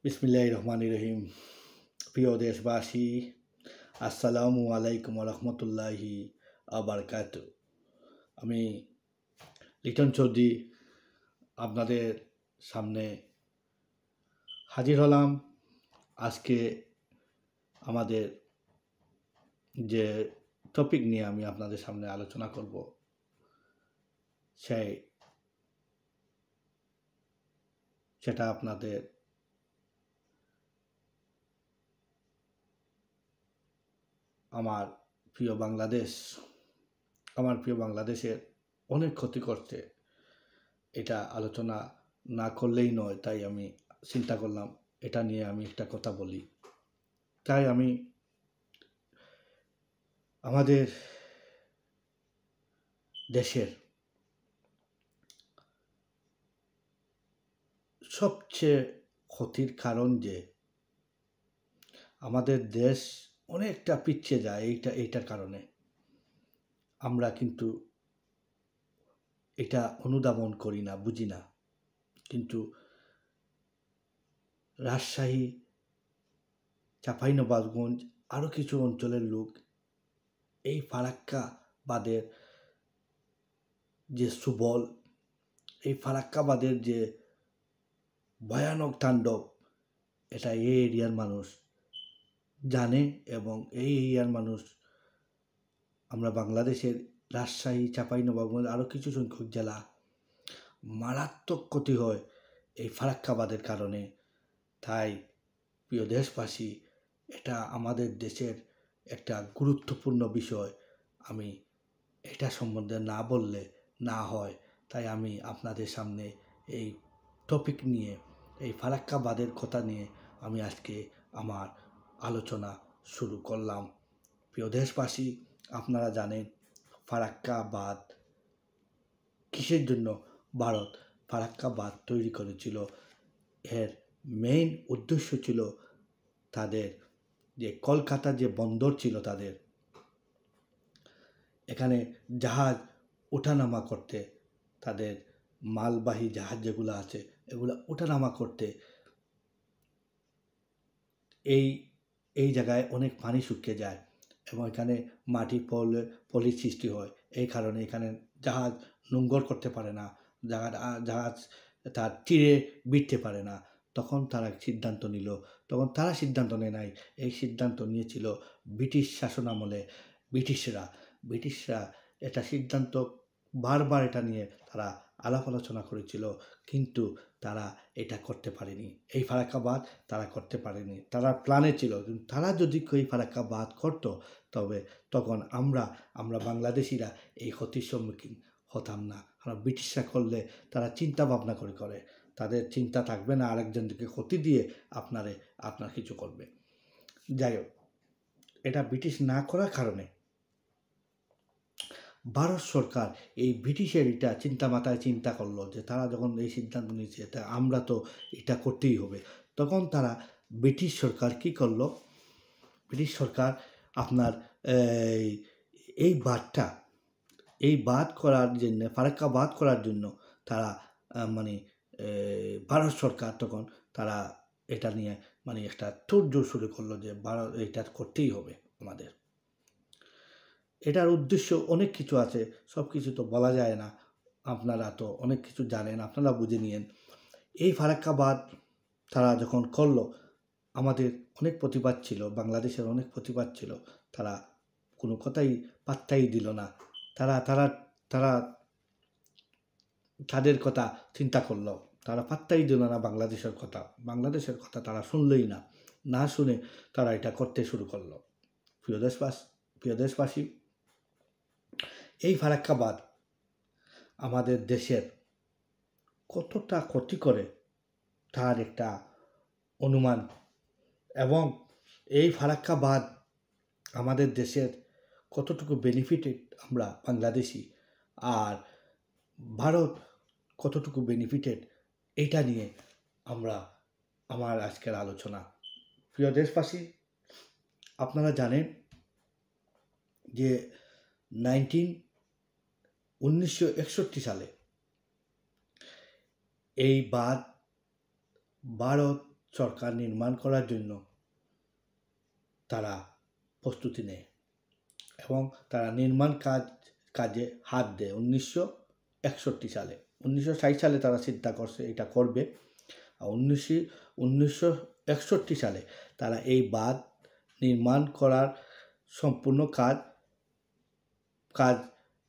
বিসমিল্লাহির রহমানির রহিম। প্রিয় দেশবাসী, আসসালামু আলাইকুম রহমতুল্লাহি আবরকাতু। আমি লিটন চৌধুরী আপনাদের সামনে হাজির হলাম। আজকে আমাদের যে টপিক নিয়ে আমি আপনাদের সামনে আলোচনা করব, সেটা আপনাদের আমার প্রিয় বাংলাদেশের অনেক ক্ষতি করছে। এটা আলোচনা না করলেই নয়, তাই আমি চিন্তা করলাম এটা নিয়ে আমি একটা কথা বলি। তাই আমি আমাদের দেশের সবচেয়ে ক্ষতির কারণ যে আমাদের দেশ অনেকটা পিছিয়ে যায়, এইটার কারণে আমরা কিন্তু এটা অনুধাবন করি না, বুঝি না। কিন্তু রাজশাহী, চাঁপাইনবাবগঞ্জ আরও কিছু অঞ্চলের লোক এই ফারাক্কাবাদের যে সুবল, এই ফারাক্কাবাদের যে ভয়ানক তাণ্ডব, এটা এই এরিয়ার মানুষ জানে। এবং এই এরিয়ার মানুষ আমরা বাংলাদেশের রাজশাহী, চাঁপাইনবাবগঞ্জ আরও কিছু সংখ্যক জেলা মারাত্মক ক্ষতি হয় এই ফারাক্কাবাদের কারণে। তাই প্রিয় দেশবাসী, এটা আমাদের দেশের একটা গুরুত্বপূর্ণ বিষয়। আমি এটা সম্বন্ধে না বললে না হয়, তাই আমি আপনাদের সামনে এই টপিক নিয়ে, এই ফারাক্কাবাদের কথা নিয়ে আমি আজকে আমার আলোচনা শুরু করলাম। প্রিয় দেশবাসী, আপনারা জানেন ফারাক্কাবাদ কিসের জন্য ভারত ফারাক্কাবাদ তৈরি করেছিল। এর মেইন উদ্দেশ্য ছিল তাদের যে কলকাতা যে বন্দর ছিল, তাদের এখানে জাহাজ ওঠানামা করতে, তাদের মালবাহী জাহাজ যেগুলো আছে এগুলো ওঠানামা করতে এই জায়গায় অনেক পানি শুকিয়ে যায় এবং এখানে মাটি পলির সৃষ্টি হয়। এই কারণে এখানে জাহাজ নোঙ্গর করতে পারে না, জাহাজ তার তীরে বিঁধতে পারে না। তখন তারা সিদ্ধান্ত নেয় নাই। এই সিদ্ধান্ত নিয়েছিল ব্রিটিশ শাসনামলে ব্রিটিশরা এটা সিদ্ধান্ত বারবার এটা নিয়ে তারা আলাপ আলোচনা করেছিল, কিন্তু তারা এটা করতে পারেনি। এই ফারাক্কাবাদ তারা করতে পারেনি। তারা প্ল্যানে ছিল, কিন্তু তারা যদি এই ফারাক্কাবাদ করত, তবে তখন আমরা বাংলাদেশিরা এই ক্ষতির সম্মুখীন হতাম না। কারণ ব্রিটিশরা করলে তারা চিন্তা ভাবনা করে তাদের চিন্তা থাকবে না আরেকজনকে ক্ষতি দিয়ে আপনার কিছু করবে। যাই হোক, এটা ব্রিটিশ না করার কারণে ভারত সরকার এই ব্রিটিশের এটা চিন্তা করলো যে তারা যখন এই সিদ্ধান্ত নিয়েছে, তা আমরা তো এটা করতেই হবে। তখন তারা ব্রিটিশ সরকার কী করলো, ব্রিটিশ সরকার আপনার এই বাদ করার জন্য, ফারাক্কাবাদ করার জন্য তারা ভারত সরকার তখন তারা এটা নিয়ে একটা তোড়জোড় শুরু করলো যে এটা করতেই হবে আমাদের। এটার উদ্দেশ্য অনেক কিছু আছে, সব কিছু তো বলা যায় না। আপনারা তো অনেক কিছু জানেন, আপনারা বুঝে নিয়েন। এই ফারাক্কাবাদ তারা যখন করলো, আমাদের অনেক প্রতিবাদ ছিল, বাংলাদেশের অনেক প্রতিবাদ ছিল। তারা কোনো কথাই পাত্তাই দিল না। তারা তারা তারা তাদের কথা চিন্তা করলো, তারা পাত্তাই দিল না বাংলাদেশের কথা তারা শুনলই না শুনে তারা এটা করতে শুরু করলো। প্রিয় দেশবাসী, এই ফারাক্কাবাদ আমাদের দেশের কতটা ক্ষতি করে তার একটা অনুমান, এবং এই ফারাক্কাবাদ আমাদের দেশের কতটুকু বেনিফিটেড আমরা বাংলাদেশি, আর ভারত কতটুকু বেনিফিটেড, এইটা নিয়ে আমার আজকের আলোচনা। প্রিয় দেশবাসী, আপনারা জানেন যে 1961 সালে এই ভারত সরকার নির্মাণ করার জন্য তারা প্রস্তুতি নেয় এবং তারা নির্মাণ কাজে হাত দেয় 1961 সালে। 1960 সালে তারা চিন্তা করছে এটা করবে, আর 1961 সালে তারা এই বাঁধ নির্মাণ করার সম্পূর্ণ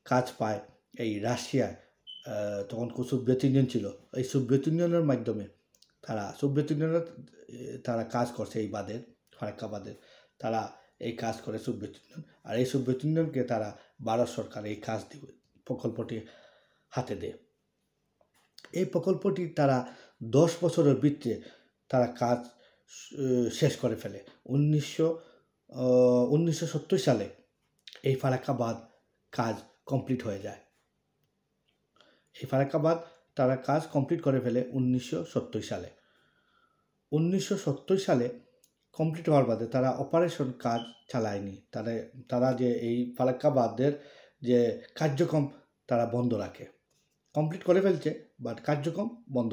কাজ পায় এই রাশিয়ায়। তখন সোভিয়েত ইউনিয়ন ছিল, এই সোভিয়েত ইউনিয়নের মাধ্যমে তারা কাজ করছে এই বাঁধের, ফারাক্কা বাঁধের তারা এই কাজ করে সোভিয়েত ইউনিয়ন। আর এই সোভিয়েত ইউনিয়নকে তারা ভারত সরকার এই কাজ দিয়ে প্রকল্পটি হাতে দেয়। এই প্রকল্পটি তারা 10 বছরের ভিতরে তারা কাজ শেষ করে ফেলে। 1970 সালে এই ফারাক্কা বাঁধ কাজ কমপ্লিট হয়ে যায়। এই ফারাক্কা বাঁধ তারা কাজ কমপ্লিট করে ফেলে 1970 সালে। 1970 সালে কমপ্লিট হওয়ার বাদে তারা অপারেশন কাজ চালায়নি। তারা যে এই ফারাক্কা বাঁধের যে কার্যক্রম তারা বন্ধ রাখে। কমপ্লিট করে ফেলছে, বাট কার্যক্রম বন্ধ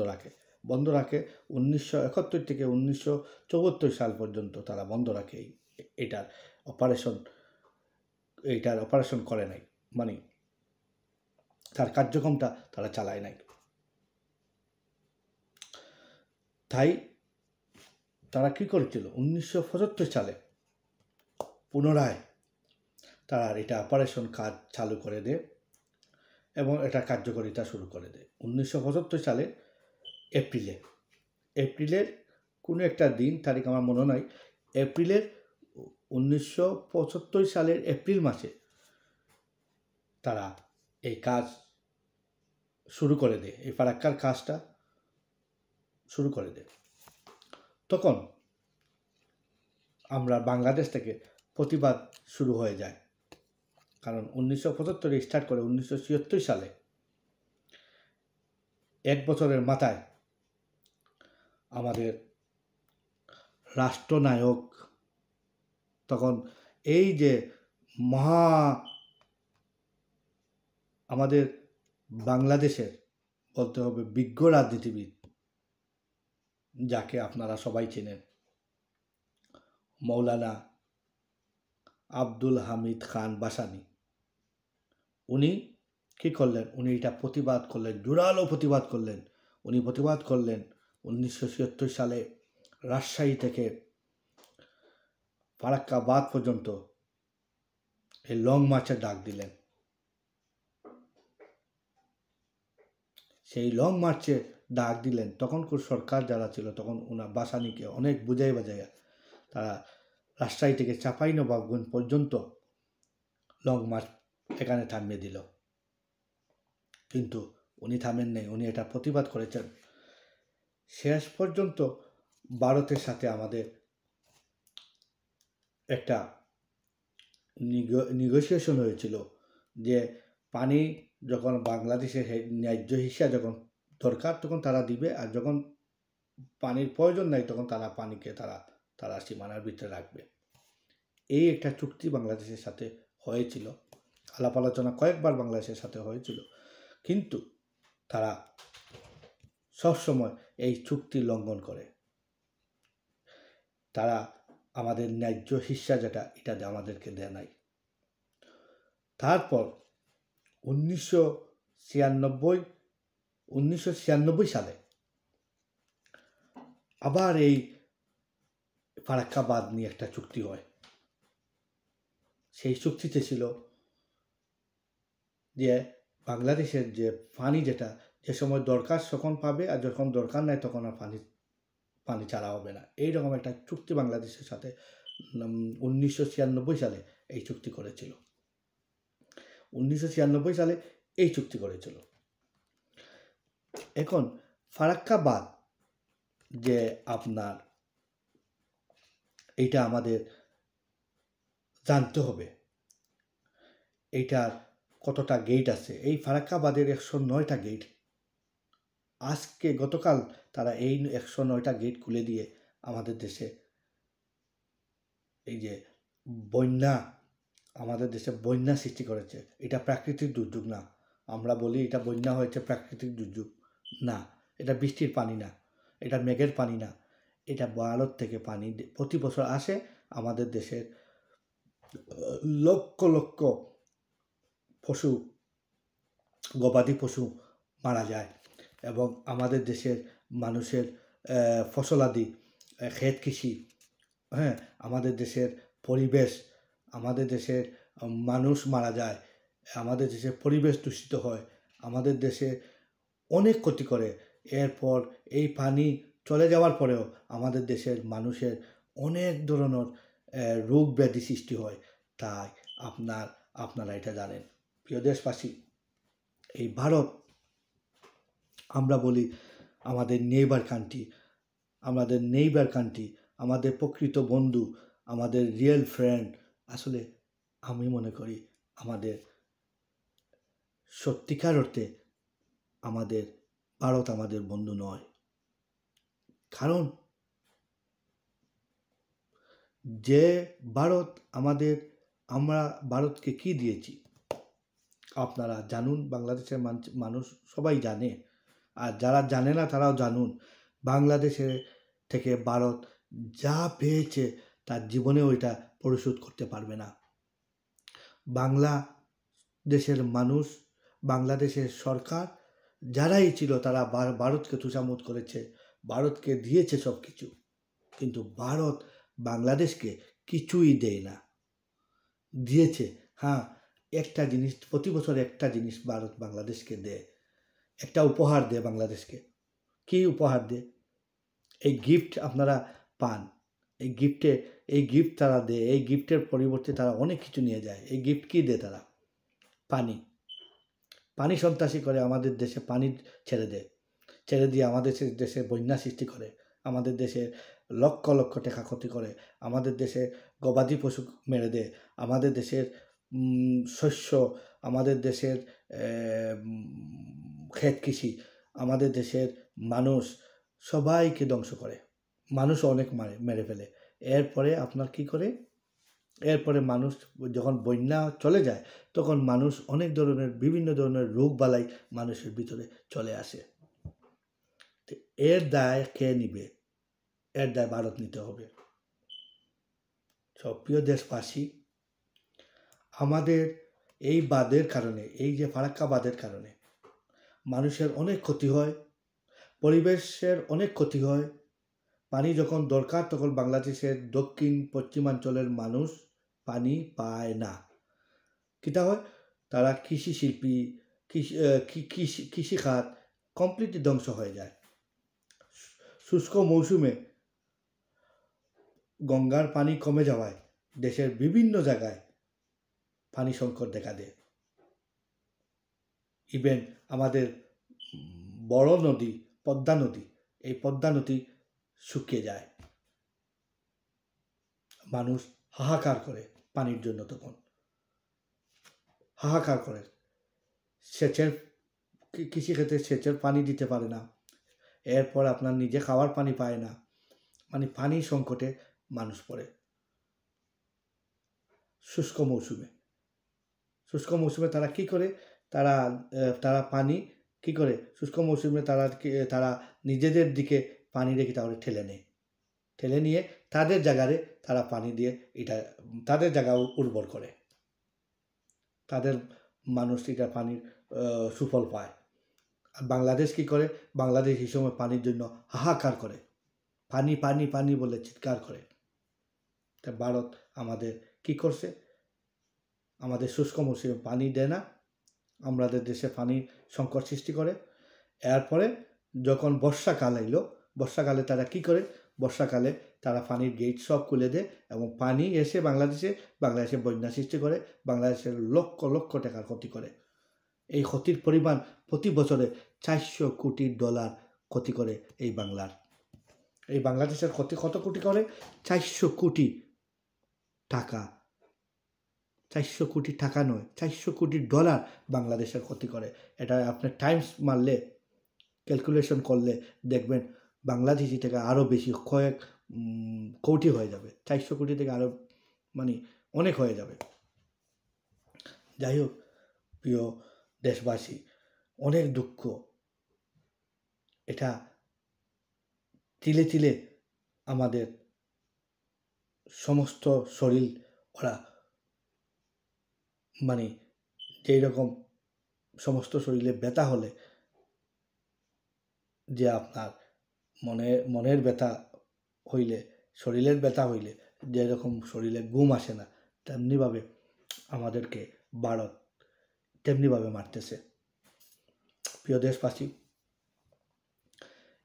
রাখে 1971 থেকে 1974 সাল পর্যন্ত তারা বন্ধ রাখে। এটার অপারেশন করে নাই, মানে তার কার্যক্রমটা তারা চালায় নাই। তাই তারা কী করেছিল, 1975 সালে পুনরায় তারা এটা অপারেশন কাজ চালু করে দেয় এবং এটা কার্যকারিতা শুরু করে দেয় 1975 সালে এপ্রিলের কোনো একটা দিন, তারিখ আমার মনে নাই। 1975 সালের এপ্রিল মাসে তারা এই কাজ শুরু করে দেয়, এই ফারাক্কার কাজটা শুরু করে দেয়। তখন আমরা বাংলাদেশ থেকে প্রতিবাদ শুরু হয়ে যায়, কারণ 1975 স্টার্ট করে 1976 সালে 1 বছরের মাথায় আমাদের রাষ্ট্রনায়ক, তখন এই যে আমাদের বাংলাদেশের বলতে হবে বিজ্ঞ রাজনীতিবিদ, যাকে আপনারা সবাই চেনেন, মৌলানা আব্দুল হামিদ খান ভাসানী, উনি কী করলেন, উনি এটা প্রতিবাদ করলেন, জোরালো প্রতিবাদ করলেন। উনি প্রতিবাদ করলেন 1976 সালে রাজশাহী থেকে ফারাক্কা বাঁধ পর্যন্ত এই লং মার্চের ডাক দিলেন। সেই লং মার্চে ডাক দিলেন। তখনকার সরকার যারা ছিল, তখন ওনার ভাসানীকে অনেক বুঝাই বাজাইয়া তারা রাজশাহী থেকে চাঁপাইনবাবগঞ্জ পর্যন্ত লং মার্চ এখানে থামিয়ে দিল, কিন্তু উনি থামেন নাই, উনি এটা প্রতিবাদ করেছেন। শেষ পর্যন্ত ভারতের সাথে আমাদের একটা নেগোসিয়েশন হয়েছিল যে পানি যখন বাংলাদেশের ন্যায্য হিসা যখন দরকার তখন তারা দিবে, আর যখন পানির প্রয়োজন নাই তখন তারা পানিকে তারা সীমানার ভিতরে রাখবে। এই একটা চুক্তি বাংলাদেশের সাথে হয়েছিল, আলাপ আলোচনা কয়েকবার বাংলাদেশের সাথে হয়েছিল, কিন্তু তারা সবসময় এই চুক্তি লঙ্ঘন করে। তারা আমাদের ন্যায্য হিস্সা যেটা, এটা আমাদেরকে দেয় নাই। তারপর 1996 সালে আবার এই ফারাক্কা বাঁধ নিয়ে একটা চুক্তি হয়। সেই চুক্তিতে ছিল যে বাংলাদেশের যে পানি যেটা যে সময় দরকার তখন পাবে, আর যখন দরকার নাই তখন আর পানি ছাড়া হবে না। এইরকম একটা চুক্তি বাংলাদেশের সাথে 1996 সালে এই চুক্তি করেছিল। 1996 সালে এই চুক্তি করেছিল। এখন ফারাক্কা বাঁধ যে আপনার এইটা আমাদের জানতে হবে, এইটার কতটা গেট আছে। এই ফারাক্কা বাঁধের 109টা গেট। গতকাল তারা এই 109টা গেট খুলে দিয়ে আমাদের দেশে এই যে আমাদের দেশে বন্যা সৃষ্টি করেছে। এটা প্রাকৃতিক দুর্যোগ না। আমরা বলি এটা বন্যা হয়েছে, প্রাকৃতিক দুর্যোগ না, এটা বৃষ্টির পানি না, এটা মেঘের পানি না, এটা ভারত থেকে পানি প্রতি বছর আসে। আমাদের দেশের লক্ষ লক্ষ পশু, গবাদি পশু মারা যায় এবং আমাদের দেশের মানুষের ফসলাদি, ক্ষেত কৃষি, হ্যাঁ, আমাদের দেশের পরিবেশ, আমাদের দেশের মানুষ মারা যায়, আমাদের দেশের পরিবেশ দূষিত হয়, আমাদের দেশে অনেক ক্ষতি করে। এরপর এই পানি চলে যাওয়ার পরেও আমাদের দেশের মানুষের অনেক ধরনের রোগ ব্যাধি সৃষ্টি হয়। তাই আপনারা এটা জানেন। প্রিয় দেশবাসী, এই ভারত আমরা বলি আমাদের নেইবার কান্ট্রি, আমাদের প্রকৃত বন্ধু, আমাদের রিয়েল ফ্রেন্ড। আসলে আমি মনে করি আমাদের সত্যিকার অর্থে আমাদের ভারত আমাদের বন্ধু নয়। কারণ যে ভারত আমরা ভারতকে কি দিয়েছি আপনারা জানুন। বাংলাদেশের মানুষ সবাই জানে, আর যারা জানে না তারাও জানুন। বাংলাদেশের থেকে ভারত যা পেয়েছে তার জীবনে ওইটা পরিশোধ করতে পারবে না। বাংলাদেশের মানুষ, বাংলাদেশের সরকার যারাই ছিল তারা ভারতকে তোষামোদ করেছে, ভারতকে দিয়েছে সব কিছু, কিন্তু ভারত বাংলাদেশকে কিছুই দেয় না। দিয়েছে, হ্যাঁ, একটা জিনিস, প্রতি বছর একটা জিনিস ভারত বাংলাদেশকে দেয়, একটা উপহার দেয় বাংলাদেশকে। কি উপহার দেয়? এই গিফট আপনারা পান, এই গিফট তারা দেয়, এই গিফটের পরিবর্তে তারা অনেক কিছু নিয়ে যায়। এই গিফট কী দেয় তারা? পানি সন্ত্রাসী করে, আমাদের দেশে পানি ছেড়ে দিয়ে আমাদের দেশে বন্যা সৃষ্টি করে, আমাদের দেশে লক্ষ লক্ষ টাকা ক্ষতি করে, আমাদের দেশে গবাদি পশু মেরে দেয়, আমাদের দেশের শস্য, আমাদের দেশের ক্ষেত কৃষি, আমাদের দেশের মানুষ সবাইকে ধ্বংস করে, মানুষ অনেক মেরে ফেলে। এরপরে আপনার কি করে? এরপরে মানুষ যখন বন্যা চলে যায় তখন মানুষ অনেক ধরনের বিভিন্ন ধরনের রোগ বালাই মানুষের ভিতরে চলে আসে। এর দায় কে নিবে? এর দায় ভারত নিতে হবে। সব প্রিয় দেশবাসী, আমাদের এই বাঁধের কারণে, এই যে ফারাক্কা বাঁধের কারণে মানুষের অনেক ক্ষতি হয়, পরিবেশের অনেক ক্ষতি হয়। পানি যখন দরকার তখন বাংলাদেশের দক্ষিণ পশ্চিমাঞ্চলের মানুষ পানি পায় না। কিতা হয়? তারা কৃষিশিল্পী, কৃষিখাত কমপ্লিটলি ধ্বংস হয়ে যায়। শুষ্ক মৌসুমে গঙ্গার পানি কমে যাওয়ায় দেশের বিভিন্ন জায়গায় পানি সংকট দেখা দেয়। ইভেন আমাদের বড় নদী পদ্মা নদী, এই পদ্মা নদী শুকিয়ে যায়। মানুষ হাহাকার করে পানির জন্য, তখন হাহাকার করে। কৃষিক্ষেত্রে সেচের পানি দিতে পারে না, এরপর আপনার নিজে খাওয়ার পানি পায় না, মানে পানির সংকটে মানুষ পড়ে। শুষ্ক মৌসুমে তারা কি করে? তারা পানি কি করে? শুষ্ক মৌসুমে তারা নিজেদের দিকে পানি রেখে তাহলে ঠেলে নিয়ে তাদের জায়গায় তারা পানি দিয়ে এটা তাদের জায়গা উর্বর করে, তাদের মানুষ এটা পানির সুফল পায়। আর বাংলাদেশ কি করে? বাংলাদেশ এই সময় পানির জন্য হাহাকার করে, পানি পানি পানি বলে চিৎকার করে। তা ভারত আমাদের কি করছে? আমাদের শুষ্ক মৌসুমে পানি দেয় না, আমাদের দেশে পানি সংকট সৃষ্টি করে। এরপরে যখন বর্ষাকাল এলো, বর্ষাকালে তারা কি করে? বর্ষাকালে তারা পানির গেট সব খুলে দেয় এবং পানি এসে বাংলাদেশে বন্যা সৃষ্টি করে, বাংলাদেশের লক্ষ লক্ষ টাকার ক্ষতি করে। এই ক্ষতির পরিমাণ প্রতি বছরে $400 কোটি ক্ষতি করে এই বাংলাদেশের ক্ষতি কত কোটি করে? $400 কোটি টাকা। $400 কোটি টাকা নয়, $400 কোটি বাংলাদেশের ক্ষতি করে। এটা আপনি টাইমস মারলে, ক্যালকুলেশন করলে দেখবেন বাংলাদেশি থেকে আরও বেশি, কয়েক কোটি হয়ে যাবে। 400 কোটি থেকে আরও মানে অনেক হয়ে যাবে। যাই হোক প্রিয় দেশবাসী, অনেক দুঃখ। এটা তিলে তিলে আমাদের সমস্ত শরীর ওরা মানে যেই রকম সমস্ত শরীরে ব্যথা হলে যে আপনার মনের ব্যথা হইলে, শরীরের ব্যথা হইলে যেরকম শরীরে ঘুম আসে না, তেমনিভাবে আমাদেরকে ভারত তেমনিভাবে মারতেছে। প্রিয় দেশবাসী,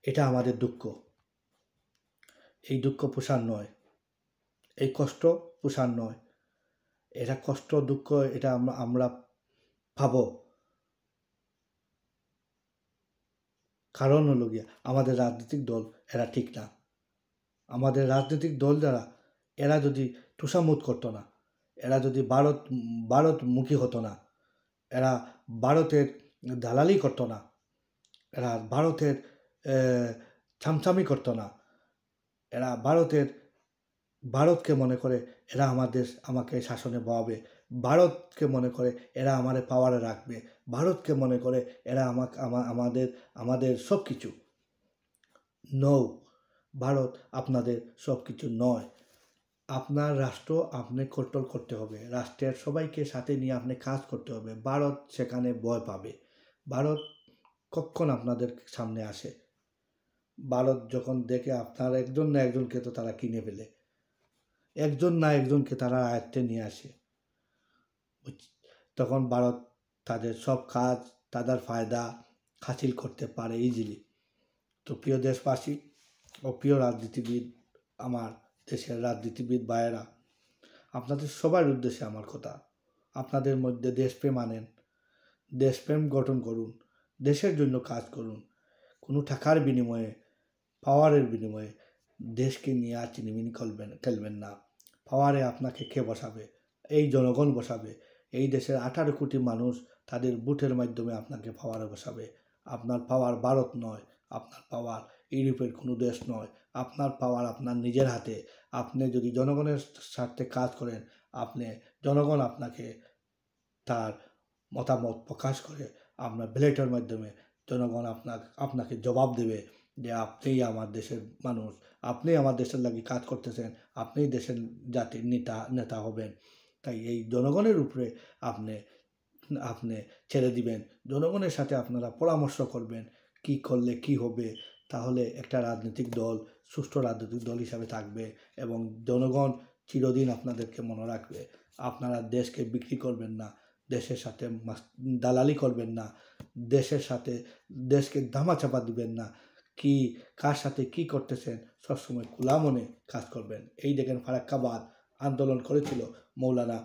এটা আমাদের দুঃখ। এই দুঃখ পোষার নয়, এই কষ্ট পোষার নয়। এটা কষ্ট দুঃখ এটা আমরা পাবো, কারণ হলো গিয়া আমাদের রাজনৈতিক দল এরা ঠিক না। আমাদের রাজনৈতিক দল যারা, এরা যদি তোষামোদ করতো না, এরা যদি ভারতমুখী হতো না, এরা ভারতের দালালি করতো না, এরা ভারতের ছামছামি করতো না, এরা ভারতকে মনে করে এরা আমাকে শাসনে বহাবে, ভারতকে মনে করে এরা আমারে পাওয়ারে রাখবে, ভারতকে মনে করে এরা আমাদের সব কিছু। নৌ ভারত আপনাদের সব কিছু নয়। আপনার রাষ্ট্র আপনি কন্ট্রোল করতে হবে, রাষ্ট্রের সবাইকে সাথে নিয়ে আপনি কাজ করতে হবে। ভারত সেখানে ভয় পাবে। ভারত কখন আপনাদের সামনে আসে, ভারত যখন দেখে আপনার একজন না একজনকে তো তারা কিনে ফেলে, একজন না একজনকে তারা আয়ত্তে নিয়ে আসে, তখন ভারত তাদের সব কাজ, তাদের ফায়দা হাসিল করতে পারে ইজিলি। তো প্রিয় দেশবাসী ও প্রিয় রাজনীতিবিদ, আমার দেশের রাজনীতিবিদ ভাইয়েরা, আপনাদের সবার উদ্দেশ্যে আমার কথা, আপনাদের মধ্যে দেশপ্রেম আনেন, দেশপ্রেম গঠন করুন, দেশের জন্য কাজ করুন। কোনো টাকার বিনিময়ে, পাওয়ারের বিনিময়ে দেশকে নিয়ে আর চিনিমিনি খেলবেন না। পাওয়ারে আপনাকে কে বসাবে? এই জনগণ বসাবে। এই দেশের 18 কোটি মানুষ তাদের ভোটের মাধ্যমে আপনাকে পাওয়ারে বসাবে। আপনার পাওয়ার ভারত নয়, আপনার পাওয়ার ইউরোপের কোনো দেশ নয়, আপনার পাওয়ার আপনার নিজের হাতে। আপনি যদি জনগণের স্বার্থে কাজ করেন, জনগণ আপনাকে তার মতামত প্রকাশ করে আপনার ব্যালটের মাধ্যমে জনগণ আপনাকে জবাব দেবে যে আপনিই আমার দেশের মানুষ, আপনি আমার দেশের লাগি কাজ করতেছেন, আপনিই দেশের জাতির নেতা হবেন। তাই এই জনগণের উপরে আপনি ছেড়ে দিবেন, জনগণের সাথে আপনারা পরামর্শ করবেন কি করলে কি হবে। তাহলে একটা রাজনৈতিক দল সুষ্ঠু রাজনৈতিক দল হিসাবে থাকবে এবং জনগণ চিরদিন আপনাদেরকে মনে রাখবে। আপনারা দেশকে বিক্রি করবেন না, দেশের সাথে দালালি করবেন না, দেশকে ধামাচাপা দিবেন না, কার সাথে কি করতেছেন সবসময় খোলা মনে কাজ করবেন। এই দেখেন ফারাক্কাবাদ আন্দোলন করেছিল মৌলানা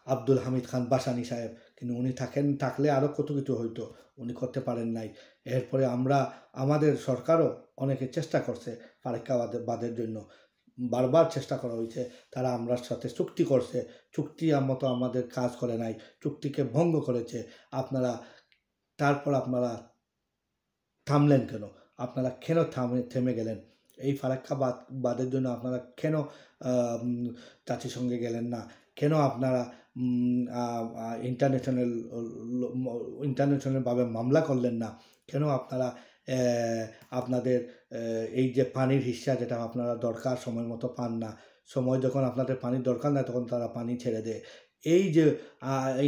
আব্দুল হামিদ খান বাসানি সাহেব, কিন্তু উনি থাকলে আরও কত কিছু হইতো, উনি করতে পারেন নাই। এরপরে আমাদের সরকারও অনেকে চেষ্টা করছে ফারাক্কাবাদের জন্য, বারবার চেষ্টা করা হয়েছে, তারা আমরার সাথে চুক্তি করছে, চুক্তি মতো আমাদের কাজ করে নাই, চুক্তিকে ভঙ্গ করেছে। তারপর আপনারা থামলেন কেন? আপনারা কেন থেমে গেলেন? এই ফারাক্কাবাদের জন্য আপনারা কেন জাতিসংঘে গেলেন না? কেন আপনারা ইন্টারন্যাশনালভাবে মামলা করলেন না? কেন আপনারা আপনাদের এই যে পানির হিস্সা যেটা আপনারা দরকার সময় মতো পান না, সময় যখন আপনাদের পানির দরকার না তখন তারা পানি ছেড়ে দেয়। এই যে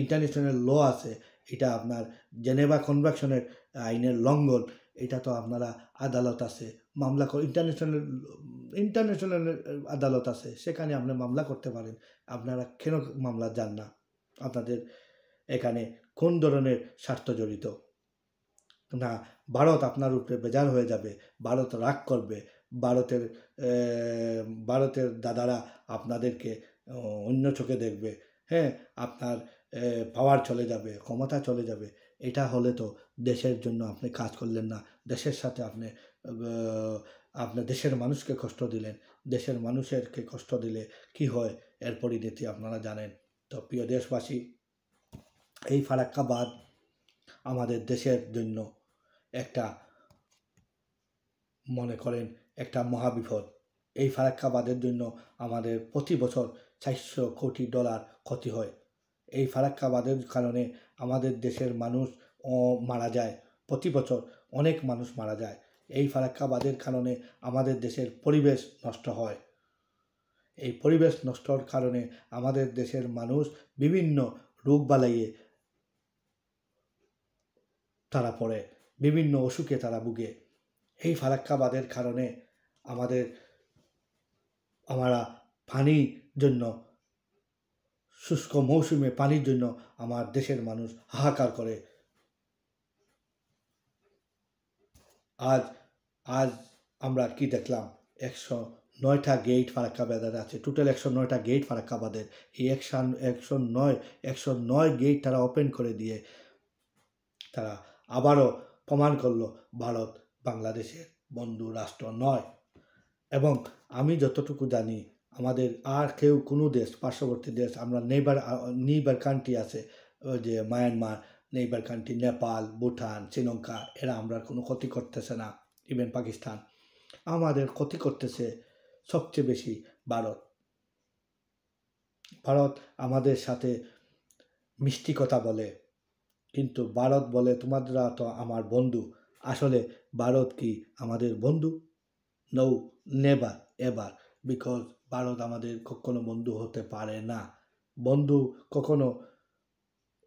ইন্টারন্যাশনাল ল আছে, এটা আপনার জেনেভা কনভেনশনের আইনের লঙ্ঘন। এটা তো আপনারা আদালত আছে, মামলা ইন্টারন্যাশনাল আদালত আছে, সেখানে আপনি মামলা করতে পারেন। আপনারা কেন মামলা যান না? আপনাদের এখানে কোন ধরনের স্বার্থ জড়িত? না, ভারত আপনার উপরে বেজার হয়ে যাবে, ভারত রাগ করবে, ভারতের দাদারা আপনাদেরকে অন্য চোখে দেখবে। হ্যাঁ, আপনার পাওয়ার চলে যাবে, ক্ষমতা চলে যাবে। এটা হলে তো দেশের জন্য আপনি কাজ করলেন না, দেশের সাথে আপনি দেশের মানুষকে কষ্ট দিলেন। দেশের মানুষেরকে কষ্ট দিলে কি হয় এর পরিণতি আপনারা জানেন। তো প্রিয় দেশবাসী, এই ফারাক্কাবাদ আমাদের দেশের জন্য একটা মনে করেন একটা মহাবিপদ। এই ফারাক্কাবাদের জন্য আমাদের প্রতি বছর $400 কোটি ক্ষতি হয়। এই ফারাক্কাবাদের কারণে আমাদের দেশের মানুষ মারা যায়, প্রতি বছর অনেক মানুষ মারা যায়। এই ফারাক্কাবাদের কারণে আমাদের দেশের পরিবেশ নষ্ট হয়। এই পরিবেশ নষ্টর কারণে আমাদের দেশের মানুষ বিভিন্ন রোগবালাইয়ে তারা পড়ে, বিভিন্ন অসুখে তারা ভুগে। এই ফারাক্কাবাদের কারণে আমরা পানির জন্য, শুষ্ক মৌসুমে পানির জন্য আমার দেশের মানুষ হাহাকার করে। আজ আজ আমরা কি দেখলাম, 109টা গেট ফারাক্কাবাদের আছে, টোটাল 109টা গেট ফারাক্কাবাদের। এই 109 গেট তারা ওপেন করে দিয়ে তারা আবারও প্রমাণ করলো ভারত বাংলাদেশের বন্ধু রাষ্ট্র নয়। এবং আমি যতটুকু জানি আমাদের আর কেউ কোনো দেশ, পার্শ্ববর্তী দেশ, আমরা নেইবার কান্ট্রি আছে, ওই যে Myanmar, neighbour country Nepal, Bhutan, Sri Lanka, এরা আমরা কোনো ক্ষতি করতেছে না। ইভেন পাকিস্তান, আমাদের ক্ষতি করতেছে সবচেয়ে বেশি ভারত। ভারত আমাদের সাথে মিষ্টি কথা বলে, কিন্তু ভারত বলে তোমরা তো আমার বন্ধু। আসলে ভারত কি আমাদের বন্ধু? No, never ever, because Bharat আমাদের কখনো বন্ধু হতে পারে না। বন্ধু কখনো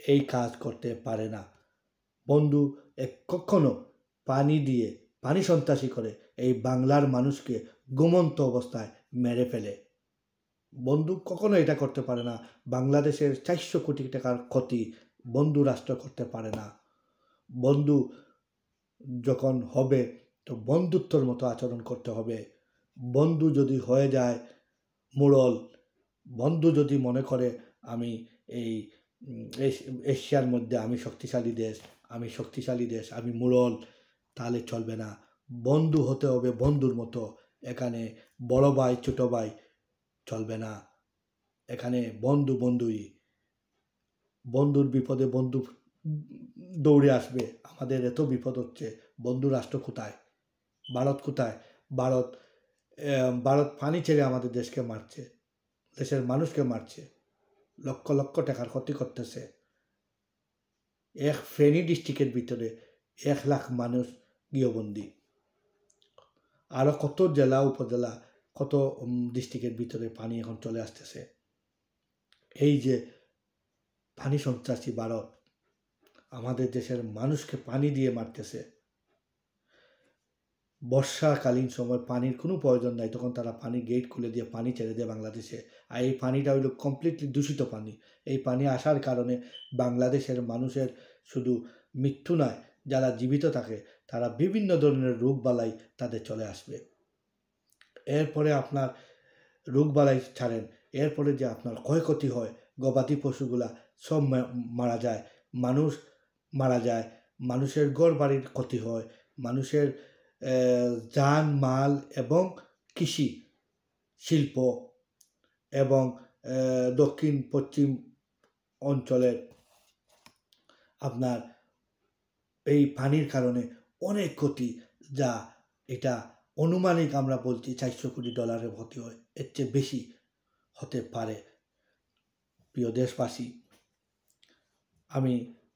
এই কাজ করতে পারে না। বন্ধু কখনো পানি সন্ত্রাসী করে এই বাংলার মানুষকে ঘুমন্ত অবস্থায় মেরে ফেলে। বন্ধু কখনো এটা করতে পারে না। বাংলাদেশের 400 কোটি টাকার ক্ষতি বন্ধু রাষ্ট্র করতে পারে না। বন্ধু যখন হবে তো বন্ধুত্বর মতো আচরণ করতে হবে। বন্ধু যদি হয়ে যায় মোড়ল, বন্ধু যদি মনে করে আমি এই এশিয়ার মধ্যে আমি শক্তিশালী দেশ, আমি মোড়ল, তাহলে চলবে না। বন্ধু হতে হবে বন্ধুর মতো। এখানে বড় ভাই ছোট ভাই চলবে না। এখানে বন্ধুই। বন্ধুর বিপদে বন্ধু দৌড়ে আসবে। আমাদের এত বিপদ হচ্ছে, বন্ধু রাষ্ট্র কোথায়? ভারত কোথায়? ভারত পানি ছেড়ে আমাদের দেশকে মারছে, দেশের মানুষকে মারছে, লক্ষ লক্ষ টাকার ক্ষতি করতেছে। ফেনী ডিস্ট্রিক্টের ভিতরে 1 লাখ মানুষ গৃহবন্দী। আরও কত জেলা উপজেলা, কত ডিস্ট্রিক্টের ভিতরে পানি এখন চলে আসতেছে। এই যে পানি সন্ত্রাসী ভারত আমাদের দেশের মানুষকে পানি দিয়ে মারতেছে। বর্ষাকালীন সময় পানির কোনো প্রয়োজন নাই, তখন তারা পানির গেট খুলে দিয়ে পানি ছেড়ে দেয় বাংলাদেশে। আর এই পানিটা হইল কমপ্লিটলি দূষিত পানি। এই পানি আসার কারণে বাংলাদেশের মানুষের শুধু মৃত্যু নয়, যারা জীবিত থাকে তারা বিভিন্ন ধরনের রোগবালাই তাদের চলে আসবে। এরপরে আপনার রোগবালাই ছাড়েন, এরপরে যে আপনার ক্ষয়ক্ষতি হয়, গবাদি পশুগুলা সব মারা যায়, মানুষ মারা যায়, মানুষের ঘর বাড়ির ক্ষতি হয়, মানুষের যান মাল এবং কৃষি শিল্প এবং দক্ষিণ পশ্চিম অঞ্চলের আপনার এই পানির কারণে অনেক ক্ষতি, যা এটা অনুমানিক আমরা বলছি $400 কোটি ক্ষতি হয়, এর চেয়ে বেশি হতে পারে। প্রিয় দেশবাসী, আমি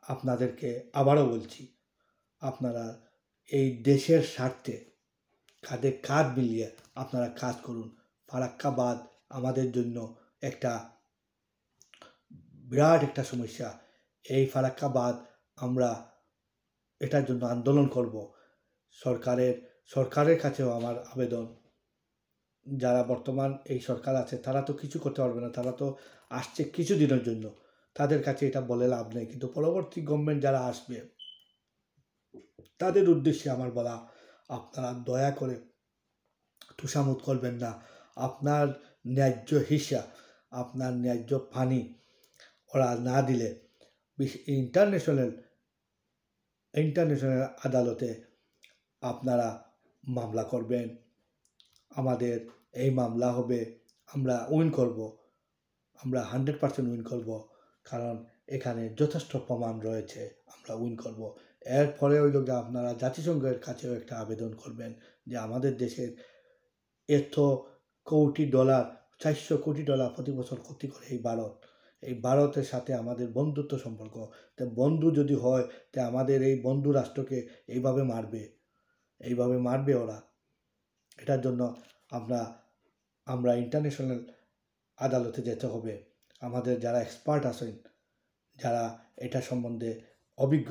আপনাদেরকে আবারও বলছি, আপনারা এই দেশের স্বার্থে কাঁধে কাঁধ মিলিয়ে আপনারা কাজ করুন। ফারাক্কাবাদ আমাদের জন্য একটা বিরাট একটা সমস্যা। এই ফারাক্কাবাদ আমরা এটার জন্য আন্দোলন করব। সরকারের কাছেও আমার আবেদন, যারা বর্তমান এই সরকার আছে তারা তো কিছু করতে পারবে না, তারা তো আসছে কিছু দিনের জন্য, তাদের কাছে এটা বলে লাভ নেই। কিন্তু পরবর্তী গভর্নমেন্ট যারা আসবে তাদের উদ্দেশ্যে আমার বলা, আপনারা দয়া করে তোষামোদ করবেন না। আপনার ন্যায্য হিস্সা, আপনার ন্যায্য পানি ওরা না দিলে ইন্টারন্যাশনাল আদালতে আপনারা মামলা করবেন। আমাদের এই মামলা হবে, আমরা উইন করব, আমরা 100% উইন করব, কারণ এখানে যথেষ্ট প্রমাণ রয়েছে, আমরা উইন করব। এরপরে হইল যে আপনারা জাতিসংঘের কাছেও একটা আবেদন করবেন যে আমাদের দেশের এত কোটি ডলার, $400 কোটি প্রতি বছর ক্ষতি করে এই ভারতের সাথে আমাদের বন্ধুত্ব সম্পর্ক। তো বন্ধু যদি হয় তো আমাদের এই বন্ধু রাষ্ট্রকে এইভাবে মারবে, এইভাবে মারবে ওরা। এটার জন্য আমরা ইন্টারন্যাশনাল আদালতে যেতে হবে। আমাদের যারা এক্সপার্ট আছেন, যারা এটা সম্বন্ধে অভিজ্ঞ,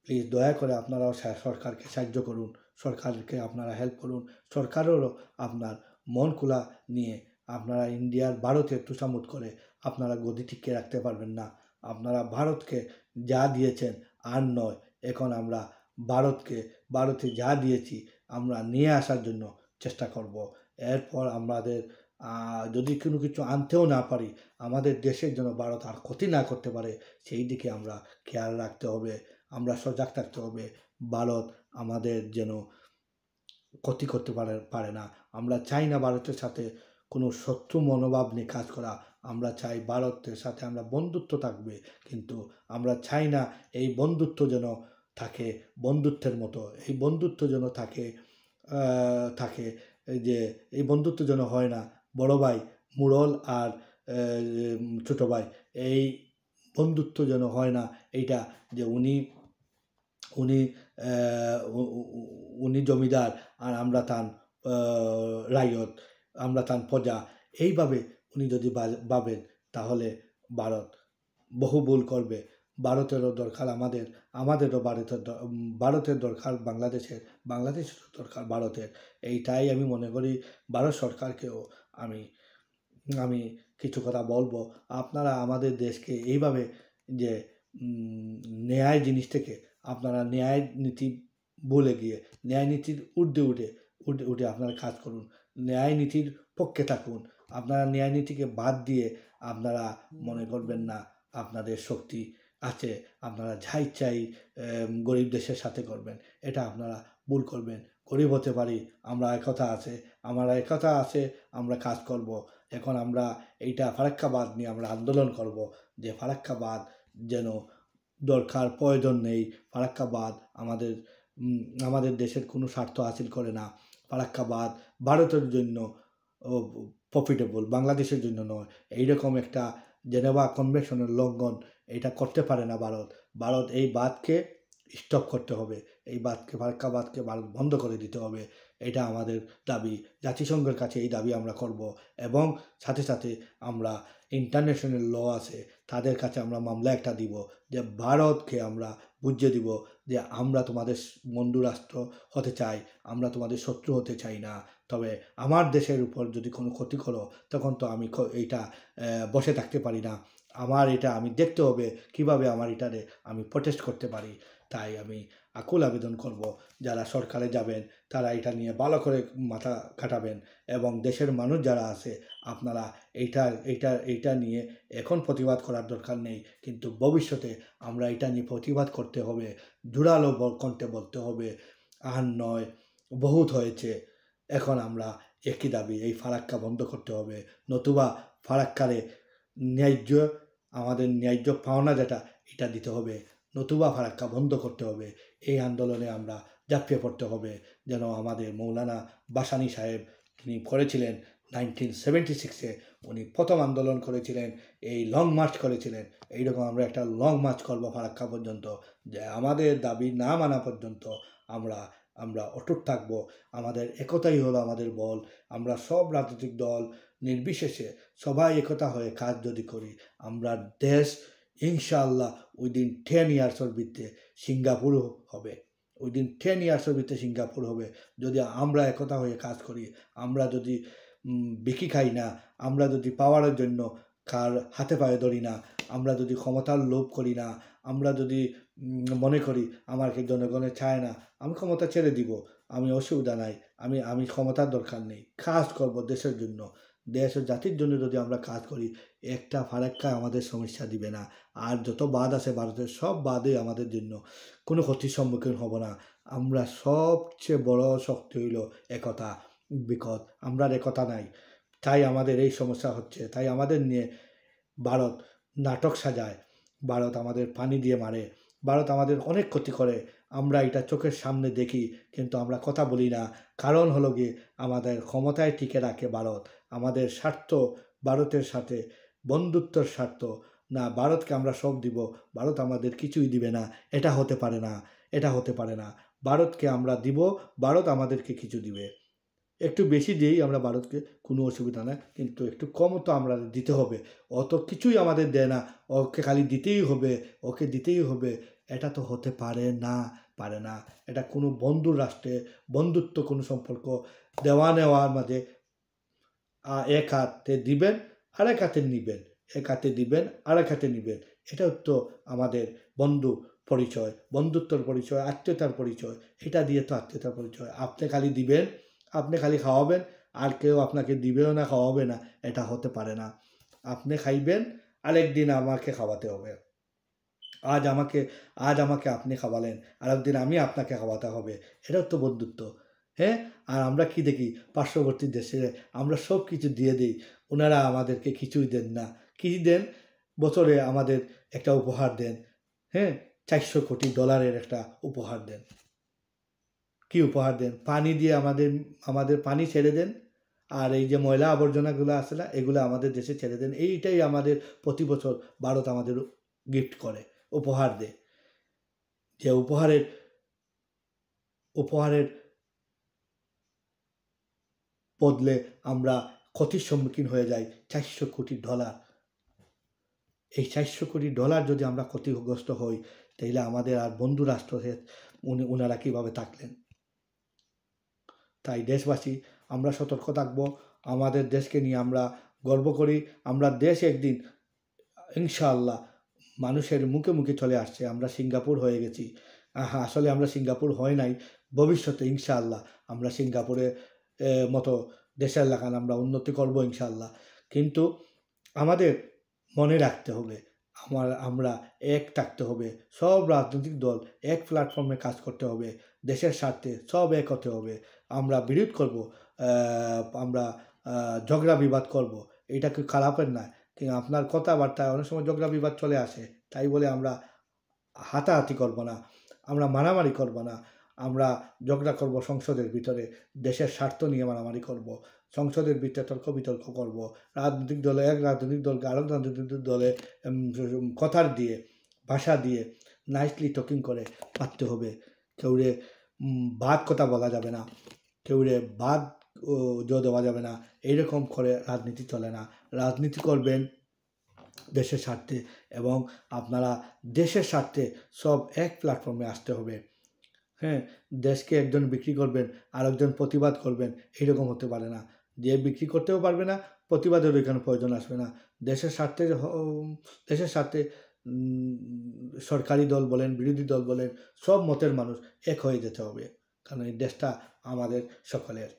প্লিজ দয়া করে আপনারাও সরকারকে সাহায্য করুন, সরকারকে আপনারা হেল্প করুন। সরকারেরও আপনার মন খোলা নিয়ে আপনারা ইন্ডিয়ার ভারতের তোষামোদ করে আপনারা গদি টিকিয়ে রাখতে পারবেন না। আপনারা ভারতকে যা দিয়েছেন আর নয়, এখন আমরা ভারতে যা দিয়েছি আমরা নিয়ে আসার জন্য চেষ্টা করব। এরপর আমাদের যদি কোনো কিছু আনতেও না পারি, আমাদের দেশের জন্য ভারত আর ক্ষতি না করতে পারে সেই দিকে আমরা খেয়াল রাখতে হবে, আমরা সজাগ থাকতে হবে। ভারত আমাদের যেন ক্ষতি করতে পারে না। আমরা চাই না ভারতের সাথে কোনো শত্রু মনোভাব নিয়ে কাজ করা। আমরা চাই ভারতের সাথে আমরা বন্ধুত্ব থাকবে, কিন্তু আমরা চাই না এই বন্ধুত্ব যেন থাকে বন্ধুত্বের মতো। এই বন্ধুত্ব যেন থাকে যে এই বন্ধুত্ব যেন হয় না বড় ভাই মুরল আর ছোট ভাই, এই বন্ধুত্ব যেন হয় না এইটা যে উনি উনি জমিদার আর আমরা তার রায়ত, আমরা তার প্রজা, এইভাবে উনি যদি ভাবেন তাহলে ভারত বহু ভুল করবে। ভারতেরও দরকার আমাদেরও ভারতের দরকার বাংলাদেশের দরকার ভারতের। এইটাই আমি মনে করি। ভারত সরকারকেও আমি কিছু কথা বলবো, আপনারা আমাদের দেশকে এইভাবে যে ন্যায় জিনিস থেকে আপনারা ন্যায় নীতি ভুলে গিয়ে ন্যায় নীতির ঊর্ধ্বে উঠে আপনারা কাজ করুন, ন্যায় নীতির পক্ষে থাকুন। আপনারা ন্যায় নীতিকে বাদ দিয়ে আপনারা মনে করবেন না আপনাদের শক্তি আছে, আপনারা যা ইচ্ছাই গরিব দেশের সাথে করবেন, এটা আপনারা ভুল করবেন। গরিব হতে পারি, আমরা একতা আছে, আমরা কাজ করব। এখন আমরা এইটা ফারাক্কাবাদ নিয়ে আমরা আন্দোলন করব যে ফারাক্কাবাদ যেন দরকার প্রয়োজন নেই। ফারাক্কাবাদ আমাদের দেশের কোনো স্বার্থ হাসিল করে না। ফারাক্কাবাদ ভারতের জন্য প্রফিটেবল, বাংলাদেশের জন্য নয়। এইরকম একটা জেনেভা কনভেনশনের লঙ্ঘন এটা করতে পারে না ভারত এই বাদকে স্টপ করতে হবে, এই ফারাক্কাবাদকে ভারত বন্ধ করে দিতে হবে। এটা আমাদের দাবি, জাতিসংঘের কাছে এই দাবি আমরা করব। এবং সাথে সাথে আমরা ইন্টারন্যাশনাল ল আছে তাদের কাছে আমরা মামলা একটা দিব যে ভারতকে আমরা বুঝিয়ে দিব যে আমরা তোমাদের বন্ধু রাষ্ট্র হতে চাই, আমরা তোমাদের শত্রু হতে চাই না। তবে আমার দেশের উপর যদি কোনো ক্ষতি করো তখন তো আমি এইটা বসে থাকতে পারি না। আমি দেখতে হবে কিভাবে আমার এটারে আমি প্রটেস্ট করতে পারি। তাই আমি আকুল আবেদন করব, যারা সরকারে যাবেন তারা এটা নিয়ে ভালো করে মাথা কাটাবেন। এবং দেশের মানুষ যারা আছে আপনারা এইটা নিয়ে এখন প্রতিবাদ করার দরকার নেই, কিন্তু ভবিষ্যতে আমরা এটা নিয়ে প্রতিবাদ করতে হবে, জোরালো কণ্ঠে বলতে হবে। আর নয়, বহুত হয়েছে, এখন আমরা একই দাবি, এই ফারাক্কা বন্ধ করতে হবে। নতুবা ফারাক্কারে আমাদের ন্যায্য পাওনা যেটা এটা দিতে হবে, নতুবা ফারাক্কা বন্ধ করতে হবে। এই আন্দোলনে আমরা ঝাঁপিয়ে পড়তে হবে। যেন আমাদের মৌলানা ভাসানী সাহেব তিনি করেছিলেন 1976-এ, উনি প্রথম আন্দোলন করেছিলেন, এই লং মার্চ করেছিলেন। এইরকম আমরা একটা লং মার্চ করবো ফারাক্কা পর্যন্ত, যে আমাদের দাবি না মানা পর্যন্ত আমরা অটুট থাকবো। আমাদের একতাই হলো আমাদের বল। আমরা সব রাজনৈতিক দল নির্বিশেষে সবাই একতা হয়ে কাজ যদি করি, আমরা দেশ ইনশাআল্লাহ উইদিন 10 ইয়ার্সের ভিতরে সিঙ্গাপুর হবে। উইদিন 10 ইয়ার্সের ভিতরে সিঙ্গাপুর হবে যদি আমরা একতা হয়ে কাজ করি। আমরা যদি বিকি খাই না, আমরা যদি পাওয়ারের জন্য কার হাতে পায়ে ধরি না, আমরা যদি ক্ষমতার লোভ করি না, আমরা যদি মনে করি আমাকে জনগণের চায় না, আমি ক্ষমতা ছেড়ে দিব, আমি অসুবিধা নাই, আমি ক্ষমতার দরকার নেই, কাজ করব দেশের জন্য, দেশ ও জাতির জন্য যদি আমরা কাজ করি, একটা ফারাক্কা আমাদের সমস্যা দিবে না। আর যত বাদ আছে ভারতের সব বাদে আমাদের জন্য কোনো ক্ষতির সম্মুখীন হব না। আমরা সবচেয়ে বড় শক্তি হইল একতা। বিকজ আমরা একতা নাই, তাই আমাদের এই সমস্যা হচ্ছে। তাই আমাদের নিয়ে ভারত নাটক সাজায়, ভারত আমাদের পানি দিয়ে মারে, ভারত আমাদের অনেক ক্ষতি করে। আমরা এটা চোখের সামনে দেখি, কিন্তু আমরা কথা বলি না। কারণ হলো গিয়ে আমাদের ক্ষমতায় টিকে রাখে ভারত। আমাদের স্বার্থ ভারতের সাথে বন্ধুত্বর স্বার্থ না, ভারতকে আমরা সব দিব, ভারত আমাদের কিছুই দিবে না। এটা হতে পারে না। ভারতকে আমরা দিব, ভারত আমাদেরকে কিছু দিবে। একটু বেশি দিই আমরা ভারতকে, কোনো অসুবিধা নাই, কিন্তু একটু কমও তো আমরা দিতে হবে। অত কিছুই আমাদের দেয় না, ওকে খালি দিতেই হবে, ওকে দিতেই হবে, এটা তো হতে পারে না, পারে না। এটা কোনো বন্ধু রাষ্ট্রে বন্ধুত্ব কোনো সম্পর্ক, দেওয়া নেওয়ার মাঝে এক হাতে দিবেন, আরেক হাতে নিবেন, এক হাতে দিবেন, আরেক হাতে নিবেন, এটাও তো আমাদের বন্ধু পরিচয়, বন্ধুত্বর পরিচয়, আত্মীয়তার পরিচয়। এটা দিয়ে তো আত্মীয়তার পরিচয়। আপনি খালি দিবেন, আপনি খালি খাওয়াবেন, আর কেউ আপনাকে দিবেও না, খাওয়াবে না, এটা হতে পারে না। আপনি খাইবেন, আরেকদিন আমাকে খাওয়াতে হবে। আজ আমাকে আপনি খাওয়ালেন, আরেকদিন আমি আপনাকে খাওয়াতে হবে, এটাও তো বন্ধুত্ব। হ্যাঁ, আর আমরা কি দেখি পার্শ্ববর্তী দেশে আমরা সব কিছু দিয়ে দিই, ওনারা আমাদেরকে কিছুই দেন না। কি দেন? বছরে আমাদের একটা উপহার দেন, হ্যাঁ, $400 কোটি একটা উপহার দেন। কি উপহার দেন? পানি দিয়ে আমাদের পানি ছেড়ে দেন, আর এই যে ময়লা আবর্জনাগুলো আছে না, এগুলো আমাদের দেশে ছেড়ে দেন। এইটাই আমাদের প্রতি বছর ভারত আমাদের গিফট করে, উপহার দেয়। যে উপহারের বদলে আমরা ক্ষতির সম্মুখীন হয়ে যাই। $400 কোটি। এই $400 কোটি যদি আমরা ক্ষতিগ্রস্ত হই, তাইলে আমাদের আর বন্ধু রাষ্ট্র ওনারা কীভাবে থাকলেন? তাই দেশবাসী, আমরা সতর্ক থাকব, আমাদের দেশকে নিয়ে আমরা গর্ব করি। আমরা দেশ একদিন ইনশাআল্লাহ মানুষের মুখে মুখে চলে আসছে। আমরা সিঙ্গাপুর হয়ে গেছি। আসলে আমরা সিঙ্গাপুর হয় নাই, ভবিষ্যতে ইনশাআল্লাহ আমরা সিঙ্গাপুরের মতো দেশের লাগান আমরা উন্নতি করব ইনশাআল্লাহ। কিন্তু আমাদের মনে রাখতে হবে, আমরা এক থাকতে হবে, সব রাজনৈতিক দল এক প্ল্যাটফর্মে কাজ করতে হবে, দেশের স্বার্থে সব এক হতে হবে। আমরা বিরোধ করব, আমরা ঝগড়া বিবাদ করব, এটা কি খারাপের না? কিন্তু আপনার কথাবার্তায় অনেক সময় ঝগড়া বিবাদ চলে আসে, তাই বলে আমরা হাতাহাতি করব না, আমরা মারামারি করব না। আমরা ঝগড়া করব সংসদের ভিতরে, দেশের স্বার্থ নিয়ে মারামারি করব, সংসদের ভিতরে তর্ক বিতর্ক করব। রাজনৈতিক দলে এক রাজনৈতিক দলকে আরেক রাজনৈতিক দলে কথার দিয়ে, ভাষা দিয়ে নাইসলি টকিং করে পারতে হবে। কেউরে বাদ কথা বলা যাবে না, কেউরে বাদ দেওয়া যাবে না, এইরকম করে রাজনীতি চলে না। রাজনীতি করবেন দেশের স্বার্থে, এবং আপনারা দেশের স্বার্থে সব এক প্ল্যাটফর্মে আসতে হবে। হ্যাঁ, দেশকে একজন বিক্রি করবেন, আরেকজন প্রতিবাদ করবেন, এইরকম হতে পারে না। যে বিক্রি করতেও পারবে না, প্রতিবাদেরও এখানে প্রয়োজন আসবে না। দেশের স্বার্থে সরকারি দল বলেন, বিরোধী দল বলেন, সব মতের মানুষ এক হয়ে যেতে হবে, কারণ এই দেশটা আমাদের সকলের।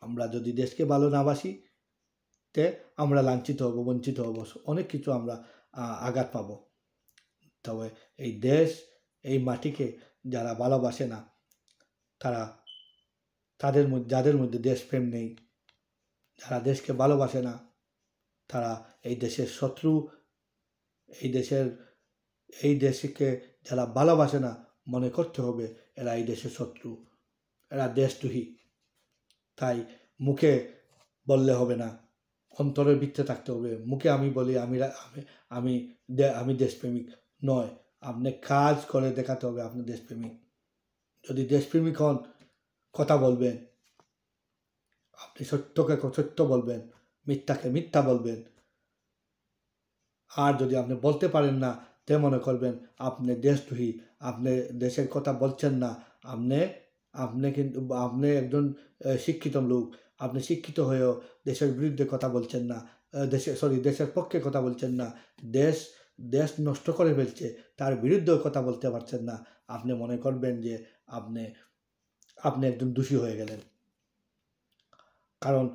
আমরা যদি দেশকে ভালো না বাসি, তে আমরা লাঞ্ছিত হব, বঞ্চিত হব, অনেক কিছু আমরা আঘাত পাব। তবে এই দেশ, এই মাটিকে যারা ভালোবাসে না, যাদের মধ্যে দেশপ্রেম নেই, যারা দেশকে ভালোবাসে না, তারা এই দেশের শত্রু। এই দেশকে যারা ভালোবাসে না, মনে করতে হবে এরা এই দেশের শত্রু, এরা দেশদ্রোহী। তাই মুখে বললে হবে না, অন্তরের ভিতরে থাকতে হবে। মুখে আমি বলি আমি দেশপ্রেমিক নয়, আপনি কাজ করে দেখাতে হবে আপনি দেশপ্রেমিক। যদি দেশপ্রেমিক হন, কথা বলবেন, আপনি সত্যকে সত্য বলবেন, মিথ্যাকে মিথ্যা বলবেন। আর যদি আপনি বলতে পারেন না, তে মনে করবেন আপনি দেশদ্রোহী, আপনি দেশের কথা বলছেন না, আপনি একজন শিক্ষিত লোক, আপনি শিক্ষিত হয়েও দেশের বিরুদ্ধে কথা বলছেন না, দেশের পক্ষে কথা বলছেন না, দেশ নষ্ট করে ফেলছে তার বিরুদ্ধেও কথা বলতে পারছেন না, আপনি মনে করবেন যে আপনি একজন দোষী হয়ে গেলেন। কারণ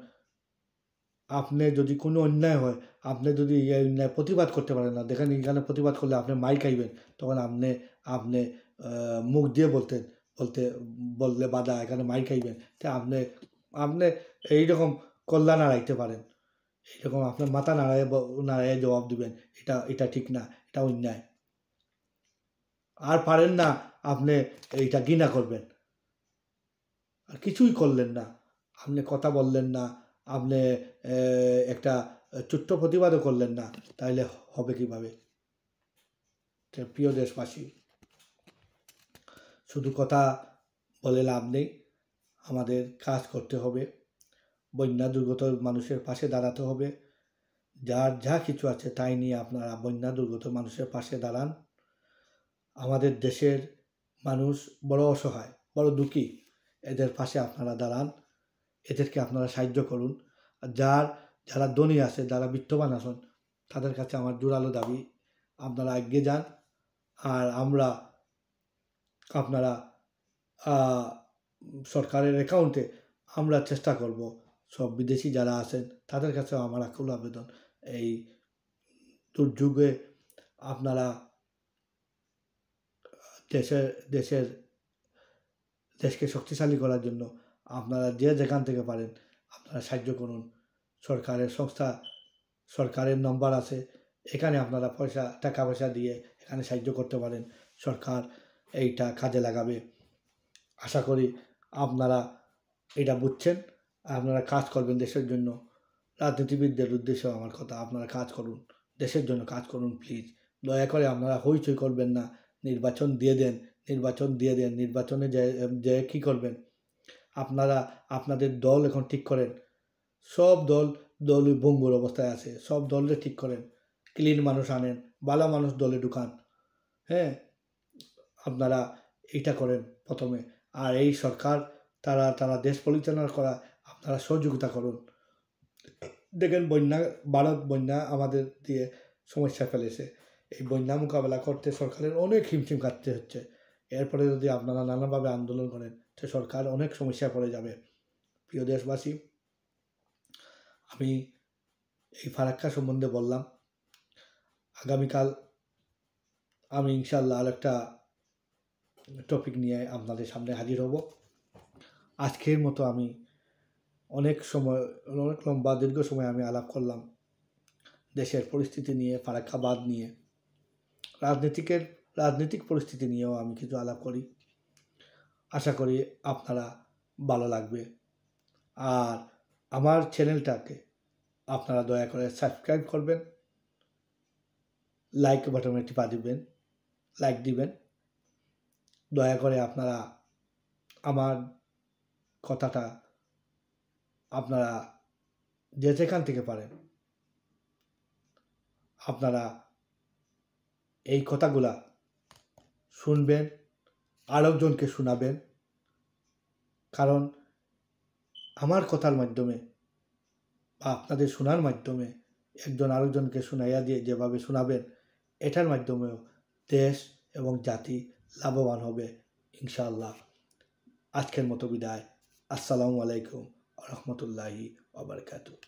আপনি যদি কোনো অন্যায় হয়, আপনি যদি এই অন্যায় প্রতিবাদ করতে পারেন না, দেখেন এখানে প্রতিবাদ করলে আপনি মাই খাইবেন, তখন আপনি মুখ দিয়ে বললে বাধা, এখানে মাই খাইবেন, তো আপনি এইরকম কল্যাণ নাড়াইতে পারেন, এইরকম আপনার মাথা নাড়াইয়ে জবাব দিবেন, এটা ঠিক না, এটা অন্যায়। আর পারেন না, আপনি এইটা ঘৃণা করবেন, আর কিছুই করলেন না, আপনি কথা বললেন না, আপনি একটা ছোট্ট প্রতিবাদও করলেন না, তাইলে হবে কিভাবে? প্রিয় দেশবাসী, শুধু কথা বলে লাভ নেই, আমাদের কাজ করতে হবে, বন্যা দুর্গত মানুষের পাশে দাঁড়াতে হবে। যার যা কিছু আছে তাই নিয়ে আপনারা বন্যা দুর্গত মানুষের পাশে দাঁড়ান। আমাদের দেশের মানুষ বড় অসহায়, বড় দুঃখী, এদের পাশে আপনারা দাঁড়ান, এদেরকে আপনারা সাহায্য করুন। আর যারা ধনী আছে, যারা বিত্তবান আছেন, তাদের কাছে আমার জোরালো দাবি, আপনারা এগিয়ে যান। আর আপনারা সরকারের অ্যাকাউন্টে আমরা চেষ্টা করব, সব বিদেশি যারা আছেন তাদের কাছেও আমার আকুল আবেদন, এই দুর্যোগে আপনারা দেশকে শক্তিশালী করার জন্য আপনারা যে যেখান থেকে পারেন আপনারা সাহায্য করুন। সরকারের নম্বর আছে, এখানে আপনারা টাকা পয়সা দিয়ে এখানে সাহায্য করতে পারেন। সরকার এইটা কাজে লাগাবে। আশা করি আপনারা এটা বুঝছেন, আপনারা কাজ করবেন দেশের জন্য। রাজনীতিবিদদের উদ্দেশ্যেও আমার কথা, আপনারা কাজ করুন, দেশের জন্য কাজ করুন প্লিজ। দয়া করে আপনারা হইচই করবেন না, নির্বাচন দিয়ে দেন। নির্বাচনে যে কী করবেন আপনারা, আপনাদের দল এখন ঠিক করেন। সব দলই ভঙ্গুর অবস্থায় আছে, সব দলরে ঠিক করেন, ক্লিন মানুষ আনেন, ভালো মানুষ দলে ঢুকান। হ্যাঁ, আপনারা এইটা করেন প্রথমে। আর এই সরকার তারা দেশ পরিচালনা করা আপনারা সহযোগিতা করুন। দেখেন ভারত বন্যা আমাদের দিয়ে সমস্যা ফেলেছে, এই বন্যা মোকাবেলা করতে সরকারের অনেক হিমশিম খাটতে হচ্ছে। এরপরে যদি আপনারা নানাভাবে আন্দোলন করেন তো সরকার অনেক সমস্যায় পড়ে যাবে। প্রিয় দেশবাসী, আমি এই ফারাক্কা সম্বন্ধে বললাম। আগামীকাল আমি ইনশাল্লাহ আরেকটা টপিক নিয়ে আপনাদের সামনে হাজির হব। আজকের মতো আমি অনেক লম্বা দীর্ঘ সময় আমি আলাপ করলাম দেশের পরিস্থিতি নিয়ে, ফারাক্কাবাদ নিয়ে, রাজনৈতিক পরিস্থিতি নিয়েও আমি কিছু আলাপ করি। আশা করি আপনারা ভালো লাগবে। আর আমার চ্যানেলটাকে আপনারা দয়া করে সাবস্ক্রাইব করবেন, লাইক বাটনে টিপা দিবেন, লাইক দিবেন। দয়া করে আপনারা আমার কথাটা আপনারা যে যেখান থেকে পারেন আপনারা এই কথাগুলা শুনবেন, আরেকজনকে শোনাবেন। কারণ আমার কথার মাধ্যমে বা আপনাদের শোনার মাধ্যমে একজন আরেকজনকে শুনাইয়া দিয়ে যেভাবে শোনাবেন, এটার মাধ্যমেও দেশ এবং জাতি লাভবান হবে ইনশাআল্লাহ। আজকের মতো বিদায়। আসসালামু আলাইকুম ওয়া রাহমাতুল্লাহি ওয়া বারাকাতুহু।